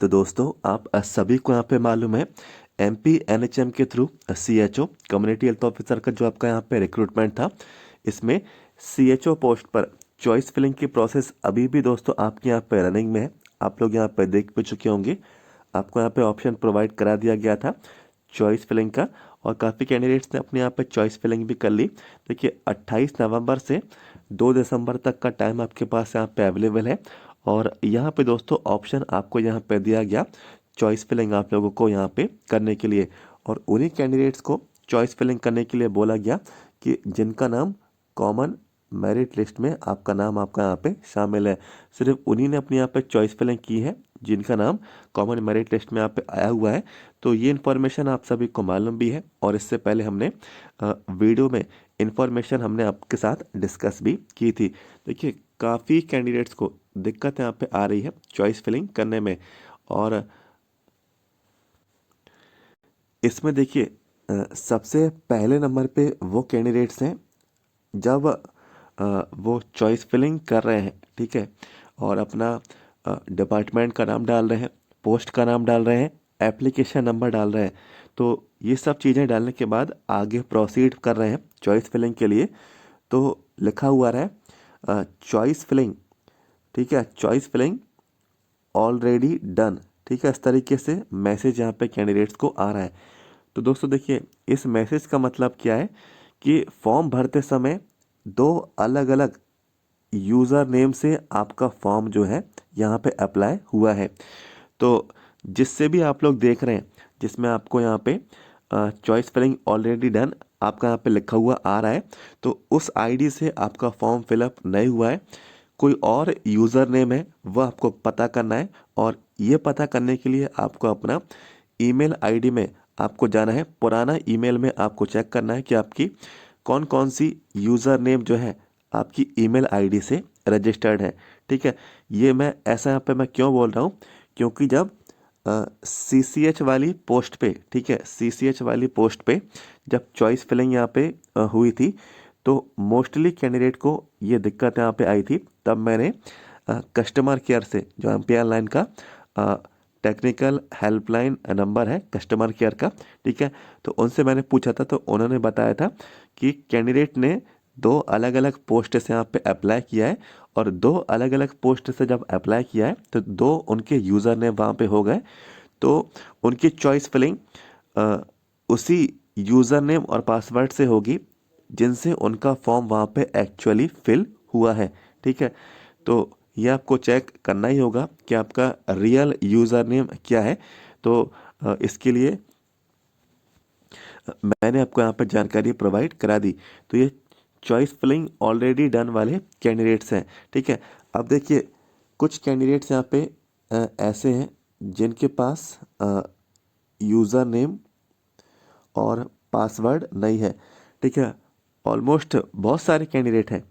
तो दोस्तों आप सभी को यहाँ पे मालूम है एमपी एनएचएम के through CHO community health officer का जो आपका यहाँ पे रिक्रूटमेंट था, इसमें सीएचओ पोस्ट पर चॉइस फिलिंग की प्रोसेस अभी भी दोस्तों आपके यहाँ पे रनिंग में है। आप लोग यहाँ पे देख भी चुके होंगे, आपको यहाँ पे ऑप्शन प्रोवाइड करा दिया गया था चॉइस फिलिंग का, और काफ़ी कैंडिडेट्स ने अपने यहाँ पे चॉइस फिलिंग भी कर ली। देखिए 28 नवंबर से 2 दिसंबर तक का टाइम आपके पास यहाँ पे अवेलेबल है, और यहाँ पे दोस्तों ऑप्शन आपको यहाँ पे दिया गया चॉइस फिलिंग आप लोगों को यहाँ पे करने के लिए, और उन्हीं कैंडिडेट्स को चॉइस फिलिंग करने के लिए बोला गया कि जिनका नाम कॉमन मेरिट लिस्ट में आपका नाम आपका यहाँ पे शामिल है। सिर्फ उन्हीं ने अपनी यहाँ पे चॉइस फिलिंग की है जिनका नाम कॉमन मेरिट लिस्ट में यहाँ पे आया हुआ है। तो ये इन्फॉर्मेशन आप सभी को मालूम भी है, और इससे पहले हमने वीडियो में इन्फॉर्मेशन हमने आपके साथ डिस्कस भी की थी। देखिए काफ़ी कैंडिडेट्स को दिक्कत यहाँ पे आ रही है चॉइस फिलिंग करने में, और इसमें देखिए सबसे पहले नंबर पे वो कैंडिडेट्स हैं जब वो चॉइस फिलिंग कर रहे हैं, ठीक है, और अपना डिपार्टमेंट का नाम डाल रहे हैं, पोस्ट का नाम डाल रहे हैं, एप्लीकेशन नंबर डाल रहे हैं। तो ये सब चीज़ें डालने के बाद आगे प्रोसीड कर रहे हैं चॉइस फिलिंग के लिए, तो लिखा हुआ रहा है चॉइस फिलिंग, ठीक है, चॉइस फिलिंग ऑलरेडी डन, ठीक है, इस तरीके से मैसेज यहाँ पे कैंडिडेट्स को आ रहा है। तो दोस्तों देखिए इस मैसेज का मतलब क्या है कि फॉर्म भरते समय दो अलग अलग यूज़र नेम से आपका फॉर्म जो है यहाँ पे अप्लाई हुआ है। तो जिससे भी आप लोग देख रहे हैं जिसमें आपको यहाँ पे चॉइस फिलिंग ऑलरेडी डन आपका यहाँ पे लिखा हुआ आ रहा है, तो उस आईडी से आपका फॉर्म फिलअप नहीं हुआ है, कोई और यूज़र नेम है, वह आपको पता करना है। और ये पता करने के लिए आपको अपना ईमेल आईडी में आपको जाना है, पुराना ईमेल में आपको चेक करना है कि आपकी कौन कौन सी यूज़र नेम जो है आपकी ईमेल आईडी से रजिस्टर्ड है, ठीक है। ये मैं ऐसा यहाँ पे मैं क्यों बोल रहा हूँ, क्योंकि जब सीसीएच वाली पोस्ट पे, ठीक है, सीसीएच वाली पोस्ट पे जब चॉइस फिलिंग यहाँ पे हुई थी, तो मोस्टली कैंडिडेट को ये दिक्कत यहाँ पे आई थी। तब मैंने कस्टमर केयर से, जो एमपीआर लाइन का टेक्निकल हेल्पलाइन नंबर है कस्टमर केयर का, ठीक है, तो उनसे मैंने पूछा था, तो उन्होंने बताया था कि कैंडिडेट ने दो अलग अलग पोस्ट से यहाँ पे अप्लाई किया है, और दो अलग अलग पोस्ट से जब अप्लाई किया है तो दो उनके यूज़र नेम वहाँ पे हो गए। तो उनकी चॉइस फिलिंग उसी यूज़र नेम और पासवर्ड से होगी जिनसे उनका फॉर्म वहाँ पे एक्चुअली फिल हुआ है, ठीक है। तो ये आपको चेक करना ही होगा कि आपका रियल यूज़र नेम क्या है। तो इसके लिए मैंने आपको यहाँ पर जानकारी प्रोवाइड करा दी। तो ये चॉइस फिलिंग ऑलरेडी डन वाले कैंडिडेट्स हैं, ठीक है। अब देखिए कुछ कैंडिडेट्स यहाँ पे ऐसे हैं जिनके पास यूज़र नेम और पासवर्ड नहीं है, ठीक है। ऑलमोस्ट बहुत सारे कैंडिडेट हैं,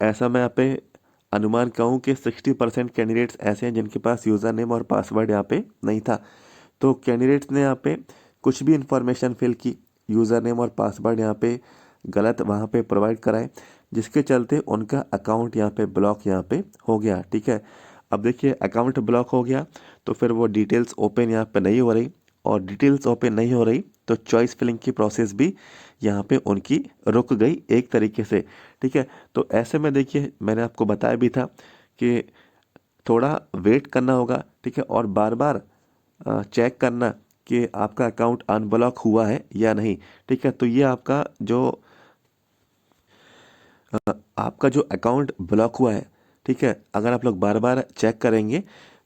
ऐसा मैं यहाँ पे अनुमान कहूँ कि 60% कैंडिडेट्स ऐसे हैं जिनके पास यूज़र नेम और पासवर्ड यहाँ पे नहीं था। तो कैंडिडेट्स ने यहाँ पे कुछ भी इंफॉर्मेशन फिल की, यूज़र नेम और पासवर्ड यहाँ पे गलत वहाँ पे प्रोवाइड कराए, जिसके चलते उनका अकाउंट यहाँ पे ब्लॉक यहाँ पे हो गया, ठीक है। अब देखिए अकाउंट ब्लॉक हो गया तो फिर वो डिटेल्स ओपन यहाँ पे नहीं हो रही, और डिटेल्स ओपन नहीं हो रही तो चॉइस फिलिंग की प्रोसेस भी यहाँ पे उनकी रुक गई एक तरीके से, ठीक है। तो ऐसे में देखिए मैंने आपको बताया भी था कि थोड़ा वेट करना होगा, ठीक है, और बार बार चेक करना कि आपका अकाउंट अनब्लॉक हुआ है या नहीं, ठीक है। तो ये आपका जो अकाउंट ब्लॉक हुआ है, ठीक है, अगर आप लोग बार बार चेक करेंगे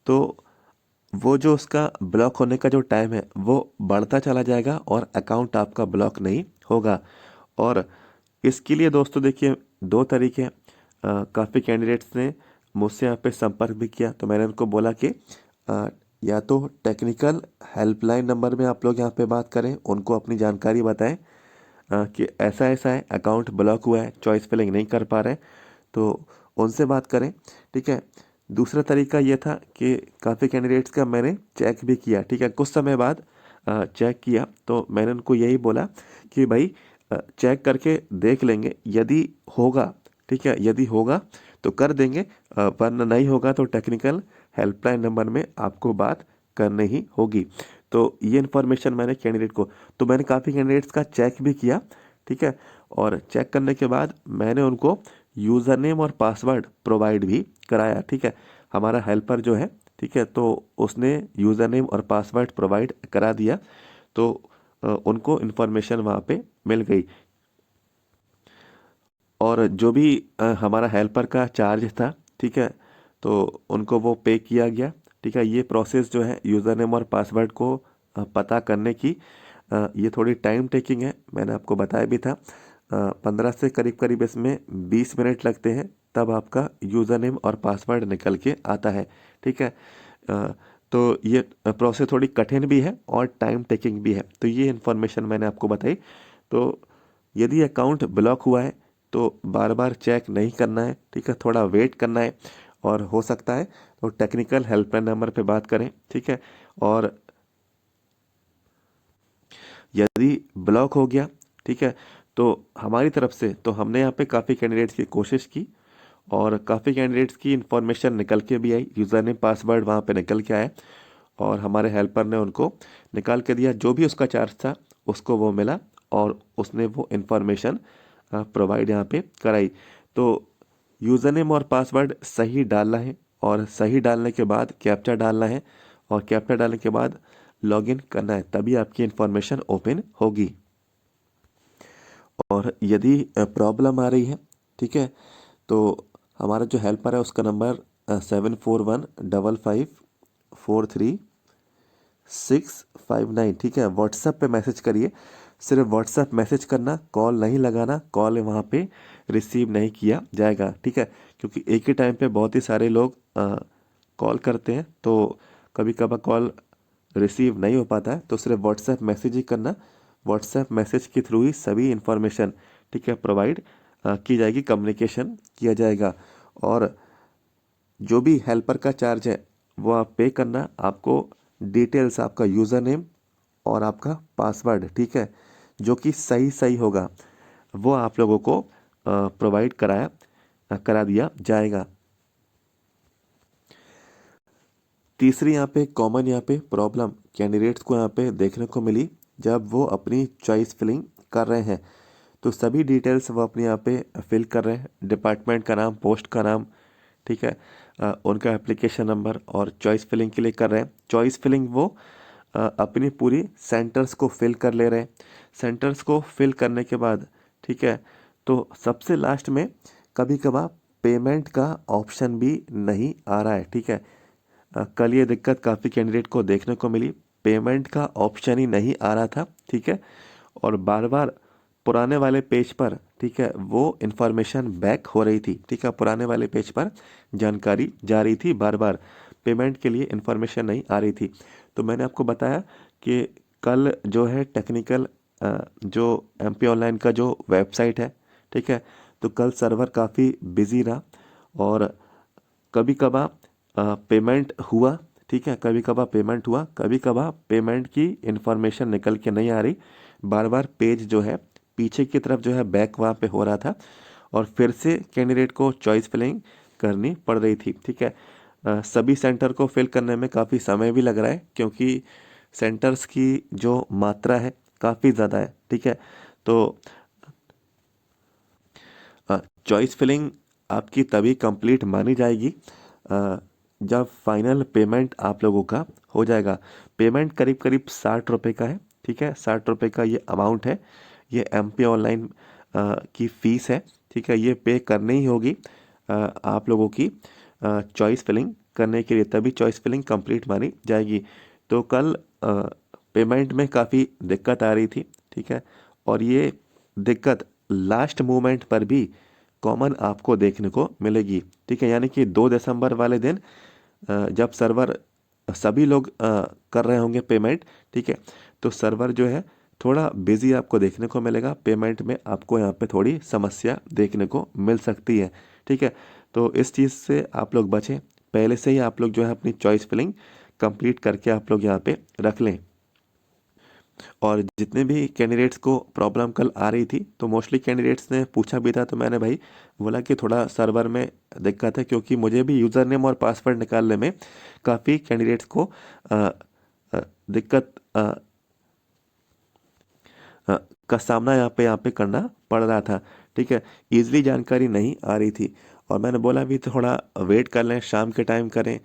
तो वो जो उसका ब्लॉक होने का जो टाइम है वो बढ़ता चला जाएगा और अकाउंट आपका ब्लॉक नहीं होगा। और इसके लिए दोस्तों देखिए दो तरीके हैं। काफ़ी कैंडिडेट्स ने मुझसे यहाँ पे संपर्क भी किया, तो मैंने उनको बोला कि या तो टेक्निकल हेल्पलाइन नंबर में आप लोग यहाँ पे बात करें, उनको अपनी जानकारी बताएं कि ऐसा ऐसा है, अकाउंट ब्लॉक हुआ है, चॉइस फिलिंग नहीं कर पा रहे, तो उनसे बात करें, ठीक है। दूसरा तरीका ये था कि काफ़ी कैंडिडेट्स का मैंने चेक भी किया, ठीक है, कुछ समय बाद चेक किया, तो मैंने उनको यही बोला कि भाई चेक करके देख लेंगे, यदि होगा, ठीक है, यदि होगा तो कर देंगे, वरना नहीं होगा तो टेक्निकल हेल्पलाइन नंबर में आपको बात करनी ही होगी। तो ये इन्फॉर्मेशन मैंने कैंडिडेट को, तो मैंने काफ़ी कैंडिडेट्स का चेक भी किया, ठीक है। और चेक करने के बाद मैंने उनको यूज़र नेम और पासवर्ड प्रोवाइड भी कराया, ठीक है। हमारा हेल्पर जो है, ठीक है, तो उसने यूज़र नेम और पासवर्ड प्रोवाइड करा दिया, तो उनको इन्फॉर्मेशन वहाँ पे मिल गई। और जो भी हमारा हेल्पर का चार्ज था, ठीक है, तो उनको वो पे किया गया, ठीक है। ये प्रोसेस जो है यूज़र नेम और पासवर्ड को पता करने की, ये थोड़ी टाइम टेकिंग है, मैंने आपको बताया भी था। 15 से करीब करीब इसमें 20 मिनट लगते हैं, तब आपका यूज़र नेम और पासवर्ड निकल के आता है, ठीक है। अ, तो ये प्रोसेस थोड़ी कठिन भी है और टाइम टेकिंग भी है। तो ये इन्फॉर्मेशन मैंने आपको बताई। तो यदि अकाउंट ब्लॉक हुआ है तो बार बार चेक नहीं करना है, ठीक है, थोड़ा वेट करना है, और हो सकता है तो टेक्निकल हेल्पलाइन नंबर पे बात करें, ठीक है। और यदि ब्लॉक हो गया, ठीक है, तो हमारी तरफ से तो हमने यहाँ पे काफ़ी कैंडिडेट्स की कोशिश की, और काफ़ी कैंडिडेट्स की इन्फॉर्मेशन निकल के भी आई, यूज़र नेम पासवर्ड वहाँ पे निकल के आया, और हमारे हेल्पर ने उनको निकाल के दिया, जो भी उसका चार्ज था उसको वो मिला, और उसने वो इन्फॉर्मेशन प्रोवाइड यहाँ पे कराई। तो यूज़र नेम और पासवर्ड सही डालना है, और सही डालने के बाद कैप्चा डालना है, और कैप्चा डालने के बाद लॉगिन करना है, तभी आपकी इन्फॉर्मेशन ओपन होगी। और यदि प्रॉब्लम आ रही है, ठीक है, तो हमारा जो हेल्पर है उसका नंबर 7415554659, ठीक है। व्हाट्सएप पे मैसेज करिए, सिर्फ व्हाट्सएप मैसेज करना, कॉल नहीं लगाना, कॉल वहाँ पे रिसीव नहीं किया जाएगा, ठीक है। क्योंकि एक ही टाइम पे बहुत ही सारे लोग कॉल करते हैं, तो कभी कभार कॉल रिसीव नहीं हो पाता है, तो सिर्फ व्हाट्सएप मैसेज ही करना। व्हाट्सएप मैसेज के थ्रू ही सभी इन्फॉर्मेशन, ठीक है, प्रोवाइड की जाएगी, कम्युनिकेशन किया जाएगा। और जो भी हेल्पर का चार्ज है वो आप पे करना, आपको डिटेल्स, आपका यूज़र नेम और आपका पासवर्ड, ठीक है, जो कि सही सही होगा, वो आप लोगों को प्रोवाइड करा दिया जाएगा। तीसरी यहाँ पे कॉमन यहाँ पे प्रॉब्लम कैंडिडेट्स को यहाँ पे देखने को मिली, जब वो अपनी चॉइस फिलिंग कर रहे हैं, तो सभी डिटेल्स वो अपने यहाँ पे फिल कर रहे हैं, डिपार्टमेंट का नाम, पोस्ट का नाम, ठीक है, उनका एप्लीकेशन नंबर, और चॉइस फिलिंग के लिए कर रहे हैं। चॉइस फिलिंग वो अपनी पूरी सेंटर्स को फिल कर ले रहे हैं। सेंटर्स को फिल करने के बाद, ठीक है, तो सबसे लास्ट में कभी कभार पेमेंट का ऑप्शन भी नहीं आ रहा है, ठीक है। कल ये दिक्कत काफ़ी कैंडिडेट को देखने को मिली, पेमेंट का ऑप्शन ही नहीं आ रहा था, ठीक है। और बार बार पुराने वाले पेज पर, ठीक है, वो इन्फॉर्मेशन बैक हो रही थी, ठीक है, पुराने वाले पेज पर जानकारी जा रही थी, बार बार पेमेंट के लिए इन्फॉर्मेशन नहीं आ रही थी। तो मैंने आपको बताया कि कल जो है टेक्निकल जो एमपी ऑनलाइन का जो वेबसाइट है, ठीक है, तो कल सर्वर काफ़ी बिजी रहा, और कभी कभार पेमेंट हुआ, ठीक है, कभी कभार पेमेंट हुआ, कभी कभार पेमेंट की इन्फॉर्मेशन निकल के नहीं आ रही, बार बार पेज जो है पीछे की तरफ जो है बैक वहाँ पे हो रहा था, और फिर से कैंडिडेट को चॉइस फिलिंग करनी पड़ रही थी, ठीक है। सभी सेंटर को फिल करने में काफ़ी समय भी लग रहा है, क्योंकि सेंटर्स की जो मात्रा है काफ़ी ज़्यादा है, ठीक है। तो चॉइस फिलिंग आपकी तभी कंप्लीट मानी जाएगी जब फाइनल पेमेंट आप लोगों का हो जाएगा। पेमेंट करीब करीब 60 रुपये का है, ठीक है, 60 रुपये का ये अमाउंट है, ये एमपी ऑनलाइन की फ़ीस है, ठीक है, ये पे करनी ही होगी आप लोगों की चॉइस फिलिंग करने के लिए, तभी चॉइस फिलिंग कंप्लीट मानी जाएगी। तो कल पेमेंट में काफ़ी दिक्कत आ रही थी, ठीक है, और ये दिक्कत लास्ट मोमेंट पर भी कॉमन आपको देखने को मिलेगी, ठीक है। यानी कि 2 दिसंबर वाले दिन जब सर्वर सभी लोग कर रहे होंगे पेमेंट, ठीक है, तो सर्वर जो है थोड़ा बिजी आपको देखने को मिलेगा, पेमेंट में आपको यहाँ पे थोड़ी समस्या देखने को मिल सकती है, ठीक है। तो इस चीज़ से आप लोग बचें, पहले से ही आप लोग जो है अपनी चॉइस फिलिंग कंप्लीट करके आप लोग यहाँ पे रख लें। और जितने भी कैंडिडेट्स को प्रॉब्लम कल आ रही थी तो मोस्टली कैंडिडेट्स ने पूछा भी था, तो मैंने भाई बोला कि थोड़ा सर्वर में दिक्कत है, क्योंकि मुझे भी यूज़र नेम और पासवर्ड निकालने में काफ़ी कैंडिडेट्स को अ, दिक्कत का सामना यहाँ पे करना पड़ रहा था। ठीक है, ईज़िली जानकारी नहीं आ रही थी और मैंने बोला भी थोड़ा वेट कर लें, शाम के टाइम करें,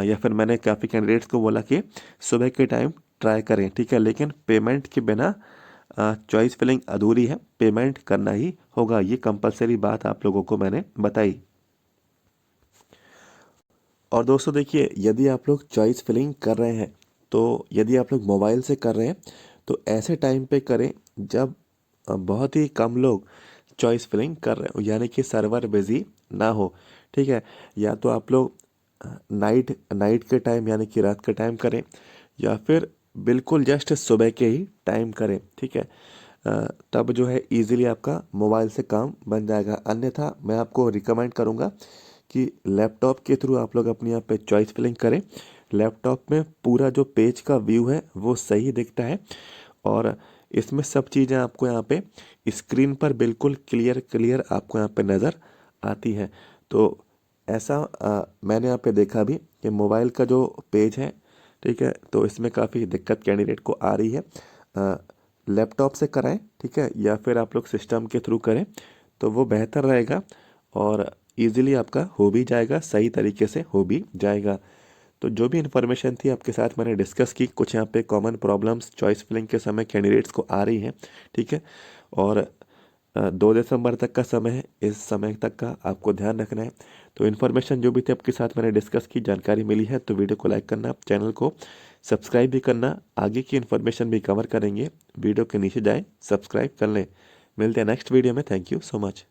या फिर मैंने काफ़ी कैंडिडेट्स को बोला कि सुबह के टाइम ट्राई करें। ठीक है, लेकिन पेमेंट के बिना चॉइस फिलिंग अधूरी है, पेमेंट करना ही होगा। ये कंपलसरी बात आप लोगों को मैंने बताई। और दोस्तों देखिए, यदि आप लोग चॉइस फिलिंग कर रहे हैं, तो यदि आप लोग मोबाइल से कर रहे हैं तो ऐसे टाइम पे करें जब बहुत ही कम लोग चॉइस फिलिंग कर रहे हो, यानी कि सर्वर बिजी ना हो। ठीक है, या तो आप लोग नाइट नाइट के टाइम यानी कि रात के टाइम करें, या फिर बिल्कुल जस्ट सुबह के ही टाइम करें। ठीक है, तब जो है इजीली आपका मोबाइल से काम बन जाएगा। अन्यथा मैं आपको रिकमेंड करूँगा कि लैपटॉप के थ्रू आप लोग अपने यहाँ पे चॉइस फिलिंग करें। लैपटॉप में पूरा जो पेज का व्यू है वो सही दिखता है, और इसमें सब चीज़ें आपको यहाँ पे स्क्रीन पर बिल्कुल क्लियर क्लियर आपको यहाँ पे नज़र आती है। तो ऐसा मैंने यहाँ पे देखा भी कि मोबाइल का जो पेज है, ठीक है, तो इसमें काफ़ी दिक्कत कैंडिडेट को आ रही है। लैपटॉप से कराएं, ठीक है, या फिर आप लोग सिस्टम के थ्रू करें तो वो बेहतर रहेगा और इजीली आपका हो भी जाएगा, सही तरीके से हो भी जाएगा। तो जो भी इन्फॉर्मेशन थी आपके साथ मैंने डिस्कस की, कुछ यहाँ पे कॉमन प्रॉब्लम्स चॉइस फिलिंग के समय कैंडिडेट्स को आ रही हैं। ठीक है, और 2 दिसंबर तक का समय है, इस समय तक का आपको ध्यान रखना है। तो इन्फॉर्मेशन जो भी थी आपके साथ मैंने डिस्कस की, जानकारी मिली है, तो वीडियो को लाइक करना, चैनल को सब्सक्राइब भी करना। आगे की इन्फॉर्मेशन भी कवर करेंगे, वीडियो के नीचे जाएँ सब्सक्राइब कर लें। मिलते हैं नेक्स्ट वीडियो में। Thank you so much.